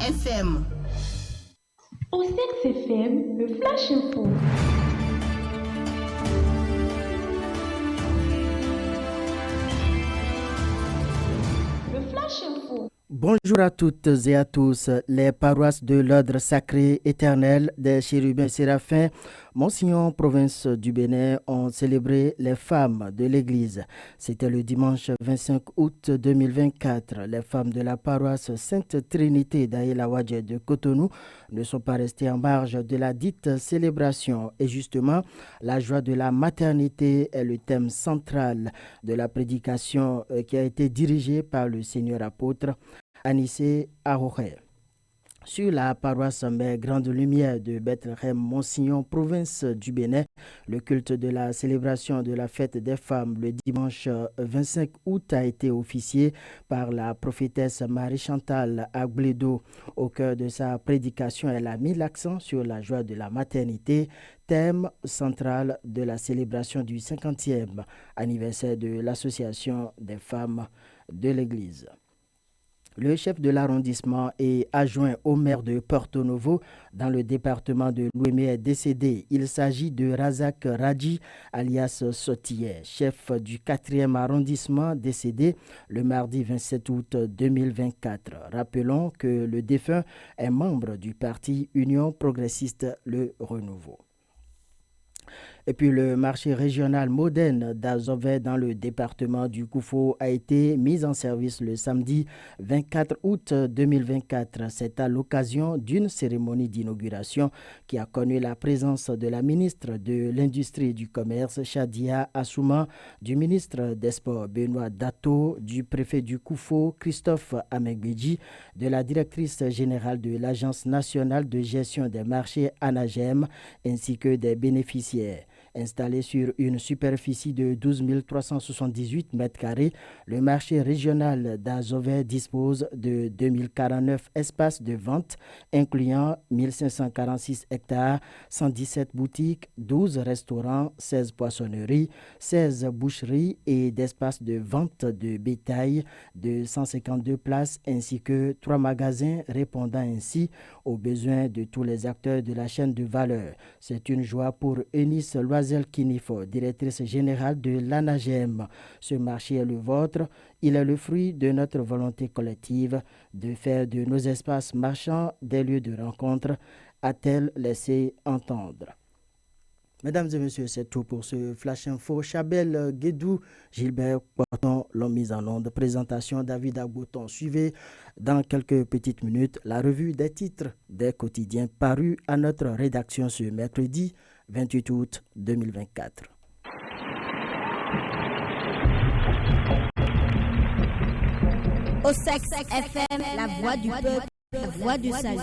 FM. Au Sexe FM, le Flash Info. Le Flash Info. Bonjour à toutes et à tous. Les paroisses de l'Ordre Sacré Éternel des Chérubins Séraphins, Monsignon, province du Bénin, ont célébré les femmes de l'Église. C'était le dimanche 25 août 2024. Les femmes de la paroisse Sainte Trinité d'Aïla-Wadje de Cotonou ne sont pas restées en marge de la dite célébration. Et justement, la joie de la maternité est le thème central de la prédication qui a été dirigée par le Seigneur apôtre Anissé Arohe. Sur la paroisse Mère Grande Lumière de Bethléem-Monsignon, province du Bénin, le culte de la célébration de la fête des femmes le dimanche 25 août a été officié par la prophétesse Marie-Chantal Agbledo. Au cœur de sa prédication, elle a mis l'accent sur la joie de la maternité, thème central de la célébration du 50e anniversaire de l'Association des femmes de l'Église. Le chef de l'arrondissement et adjoint au maire de Porto Novo dans le département de l'Ouémé est décédé. Il s'agit de Razak Radji alias Sotier, chef du 4e arrondissement décédé le mardi 27 août 2024. Rappelons que le défunt est membre du parti Union progressiste Le Renouveau. Et puis le marché régional moderne d'Azové dans le département du Koufo a été mis en service le samedi 24 août 2024. C'est à l'occasion d'une cérémonie d'inauguration qui a connu la présence de la ministre de l'Industrie et du Commerce, Chadia Assouma, du ministre des Sports, Benoît Dato, du préfet du Koufo, Christophe Amegbedji, de la directrice générale de l'Agence nationale de gestion des marchés ANAGEM, ainsi que des bénéficiaires. Installé sur une superficie de 12 378 m², le marché régional d'Azové dispose de 2049 espaces de vente, incluant 1546 hectares, 117 boutiques, 12 restaurants, 16 poissonneries, 16 boucheries et d'espaces de vente de bétail de 152 places, ainsi que 3 magasins répondant ainsi aux besoins de tous les acteurs de la chaîne de valeur. C'est une joie pour Eunice Loisel Kinifo, directrice générale de l'ANAGEM. Ce marché est le vôtre. Il est le fruit de notre volonté collective de faire de nos espaces marchands des lieux de rencontre, a-t-elle laissé entendre. Mesdames et messieurs, c'est tout pour ce Flash Info. Chabel Guédou, Gilbert Poiton l'ont mise en onde. Présentation David Agboton. Suivez dans quelques petites minutes la revue des titres des quotidiens parus à notre rédaction ce mercredi 28 août 2024. Au Sexe FM, la voix du peuple, la voix du salut.